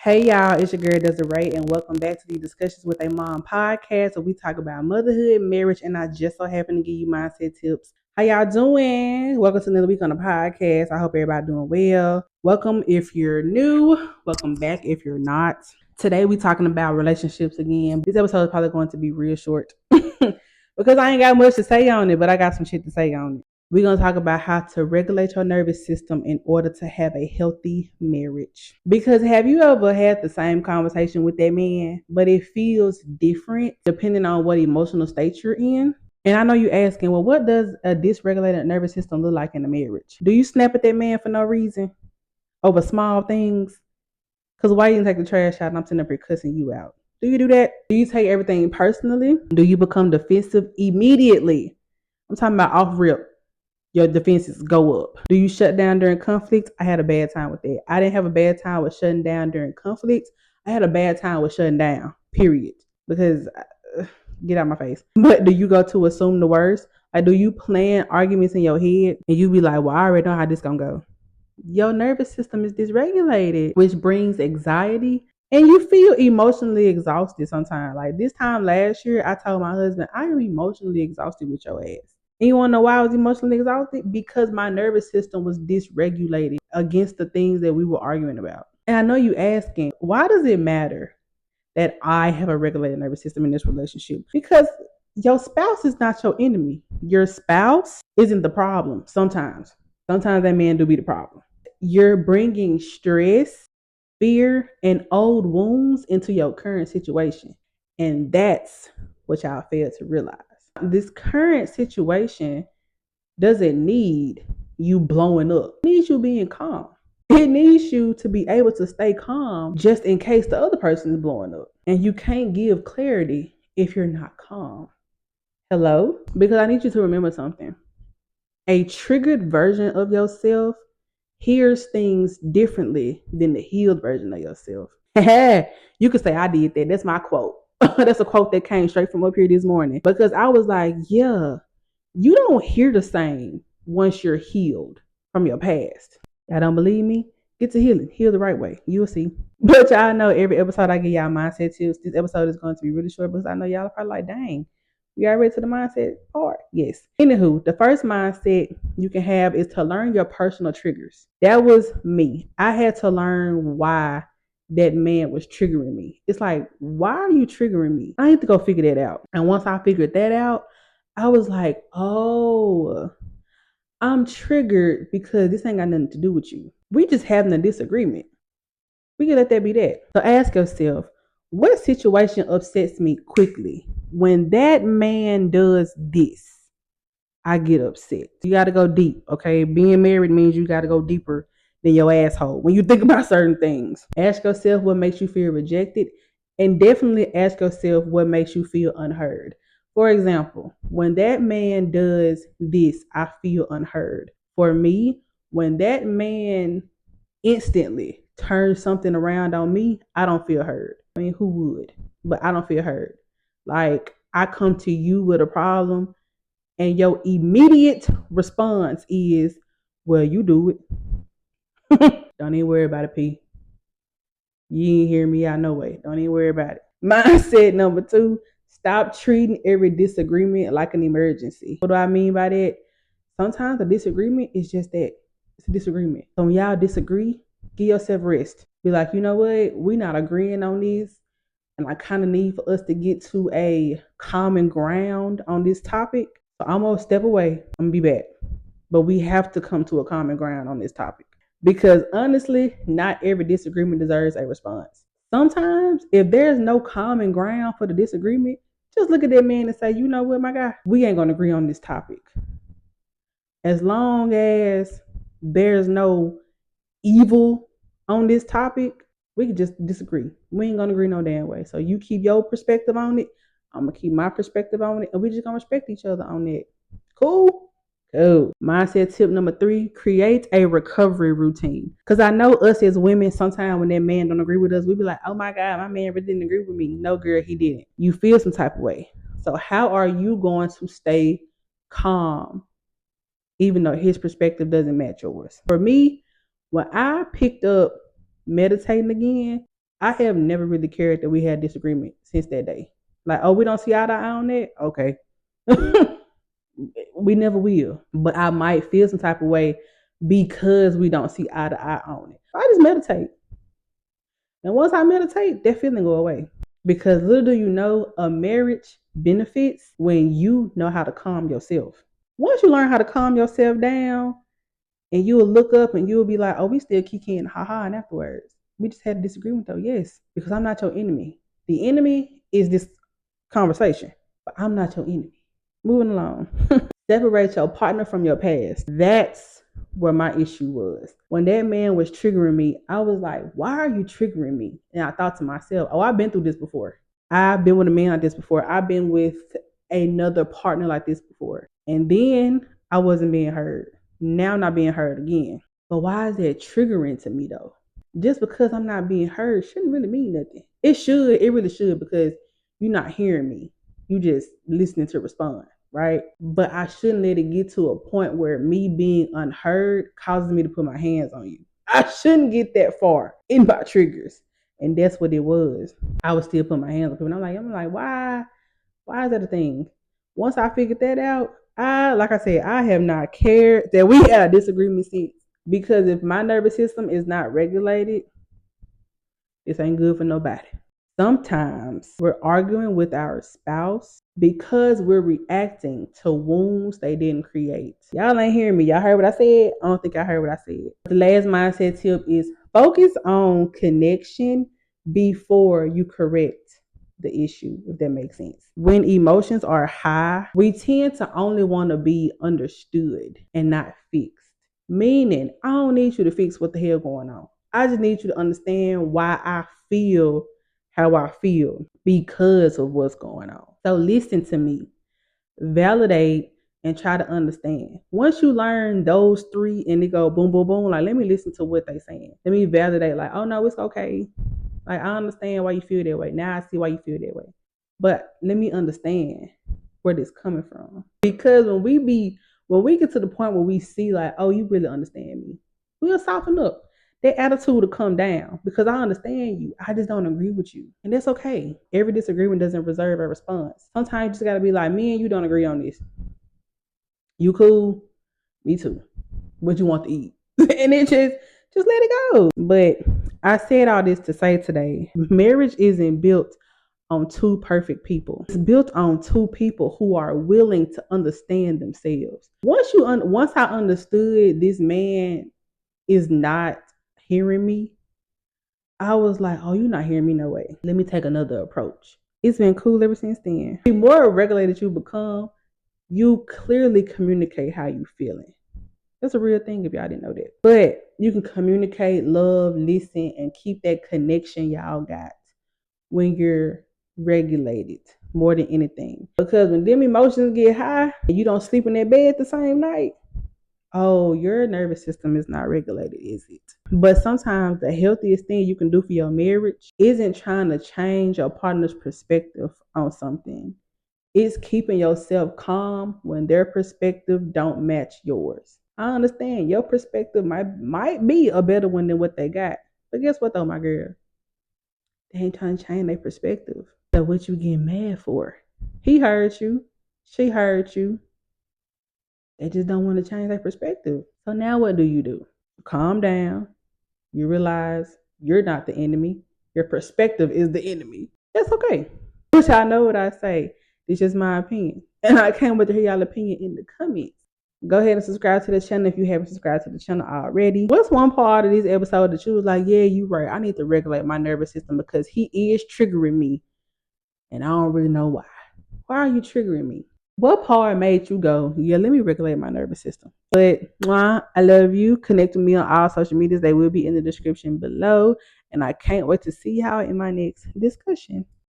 Hey y'all, it's your girl Desiree, and welcome back to the Discussions with a Mom podcast where we talk about motherhood, marriage, and I just so happen to give you mindset tips. How y'all doing? Welcome to another week on the podcast. I hope everybody doing well. Welcome if you're new. Welcome back if you're not. Today we talking about relationships again. This episode is probably going to be real short because I ain't got much to say on it, but I got some shit to say on it. We're going to talk about how to regulate your nervous system in order to have a healthy marriage. Because have you ever had the same conversation with that man, but it feels different depending on what emotional state you're in? And I know you're asking, well, what does a dysregulated nervous system look like in a marriage? Do you snap at that man for no reason over small things? Because why you didn't take the trash out and I'm sitting up here cussing you out? Do you do that? Do you take everything personally? Do you become defensive immediately? I'm talking about off rip. Your defenses go up. Do you shut down during conflict? I had a bad time with that. I didn't have a bad time with shutting down during conflict. I had a bad time with shutting down, period. Because, get out of my face. But do you go to assume the worst? Like, do you plan arguments in your head and you be like, well, I already know how this gonna go? Your nervous system is dysregulated, which brings anxiety. And you feel emotionally exhausted sometimes. Like this time last year, I told my husband, I am emotionally exhausted with your ass. And you want to know why I was emotionally exhausted? Because my nervous system was dysregulated against the things that we were arguing about. And I know you asking, why does it matter that I have a regulated nervous system in this relationship? Because your spouse is not your enemy. Your spouse isn't the problem sometimes. Sometimes that man do be the problem. You're bringing stress, fear, and old wounds into your current situation. And that's what y'all fail to realize. This current situation doesn't need you blowing up. It needs you being calm. It needs you to be able to stay calm just in case the other person is blowing up. And you can't give clarity if you're not calm. Hello? Because I need you to remember something. A triggered version of yourself hears things differently than the healed version of yourself. You could say I did that. That's my quote. That's a quote that came straight from up here this morning because I was like, yeah, you don't hear the same once you're healed from your past. Y'all don't believe me? Get to healing. Heal the right way. You'll see. But y'all know every episode I give y'all mindset tips. This episode is going to be really short because I know y'all are probably like, dang, we are ready to the mindset part. Yes. Anywho, the first mindset you can have is to learn your personal triggers. That was me. I had to learn why that man was triggering me. It's like, why are you triggering me? I need to go figure that out. And once I figured that out, I was like, oh, I'm triggered because this ain't got nothing to do with you. We just having a disagreement. We can let that be that. So ask yourself, what situation upsets me quickly? When that man does this, I get upset. You got to go deep, okay? Being married means you got to go deeper than your asshole when you think about certain things. Ask yourself what makes you feel rejected, and definitely ask yourself what makes you feel unheard. For example, when that man does this, I feel unheard. For me, when that man instantly turns something around on me, I don't feel heard. I mean, who would? But I don't feel heard. Like, I come to you with a problem, and your immediate response is, well, you do it. Don't even worry about it, P. You ain't hear me out no way. Don't even worry about it. Mindset number 2, stop treating every disagreement like an emergency. What do I mean by that? Sometimes a disagreement is just that. It's a disagreement. So when y'all disagree, give yourself rest. Be like, you know what? We're not agreeing on this. And I kind of need for us to get to a common ground on this topic. So I'm going to step away. I'm going to be back. But we have to come to a common ground on this topic. Because honestly, not every disagreement deserves a response. Sometimes, if there's no common ground for the disagreement, just look at that man and say, you know what, my guy? We ain't going to agree on this topic. As long as there's no evil on this topic, we can just disagree. We ain't gonna agree no damn way. So you keep your perspective on it. I'm gonna keep my perspective on it, and we just gonna respect each other on that. Cool? Cool. Mindset tip number 3, create a recovery routine. Because I know us as women, sometimes when that man don't agree with us, we be like, oh my God, my man really didn't agree with me. No, girl, he didn't. You feel some type of way. So how are you going to stay calm even though his perspective doesn't match yours? For me, when I picked up meditating again, I have never really cared that we had disagreement since that day. Like, oh, we don't see eye to eye on that? Okay. We never will. But I might feel some type of way because we don't see eye to eye on it. So I just meditate. And once I meditate, that feeling go away. Because little do you know, a marriage benefits when you know how to calm yourself. Once you learn how to calm yourself down, and you'll look up and you'll be like, oh, we still kicking, haha, and afterwards. We just had a disagreement though, yes, because I'm not your enemy. The enemy is this conversation, but I'm not your enemy. Moving along. Separate your partner from your past. That's where my issue was. When that man was triggering me, I was like, why are you triggering me? And I thought to myself, oh, I've been through this before. I've been with a man like this before. I've been with another partner like this before. And then I wasn't being heard. Now I'm not being heard again. But why is that triggering to me though? Just because I'm not being heard shouldn't really mean nothing. It should, it really should, because you're not hearing me. You just listening to respond, right? But I shouldn't let it get to a point where me being unheard causes me to put my hands on you. I shouldn't get that far in my triggers. And that's what it was. I would still put my hands on people. And I'm like, why? Why is that a thing? Once I figured that out, like I said, I have not cared that we had a disagreement since. Because if my nervous system is not regulated, this ain't good for nobody. Sometimes we're arguing with our spouse because we're reacting to wounds they didn't create. Y'all ain't hearing me. Y'all heard what I said? I don't think I heard what I said. The last mindset tip is focus on connection before you correct the issue, if that makes sense. When emotions are high, we tend to only want to be understood and not fixed. Meaning, I don't need you to fix what the hell going on. I just need you to understand why I feel how I feel because of what's going on. So listen to me, validate, and try to understand. Once you learn those three and it go boom, boom, boom, like let me listen to what they saying. Let me validate, like, oh no, it's okay. Like I understand why you feel that way. Now I see why you feel that way. But let me understand where this coming from. Because when we get to the point where we see like, oh, you really understand me, we'll soften up. That attitude will come down because I understand you. I just don't agree with you. And that's okay. Every disagreement doesn't reserve a response. Sometimes you just gotta be like, me and you don't agree on this. You cool? Me too. What you want to eat? And it just let it go. But I said all this to say today, marriage isn't built on two perfect people. It's built on two people who are willing to understand themselves. Once I understood this man is not hearing me, I was like, oh, you're not hearing me, no way. Let me take another approach. It's been cool ever since then. The more regulated you become, you clearly communicate how you feeling. That's a real thing if y'all didn't know that. But you can communicate, love, listen, and keep that connection y'all got when you're regulated more than anything. Because when them emotions get high and you don't sleep in that bed the same night, oh, your nervous system is not regulated, is it? But sometimes the healthiest thing you can do for your marriage isn't trying to change your partner's perspective on something. It's keeping yourself calm when their perspective don't match yours. I understand your perspective might be a better one than what they got. But guess what though, my girl? They ain't trying to change their perspective. So what you getting mad for? He heard you. She heard you. They just don't want to change their perspective. So now what do? Calm down. You realize you're not the enemy. Your perspective is the enemy. That's okay. Which I know what I say. It's just my opinion. And I can't wait to hear y'all opinion in the comments. Go ahead and subscribe to the channel if you haven't subscribed to the channel already. What's one part of this episode that you was like, yeah, you right. I need to regulate my nervous system because he is triggering me. And I don't really know why. Why are you triggering me? What part made you go, yeah, let me regulate my nervous system? But I love you. Connect with me on all social medias. They will be in the description below. And I can't wait to see y'all in my next discussion.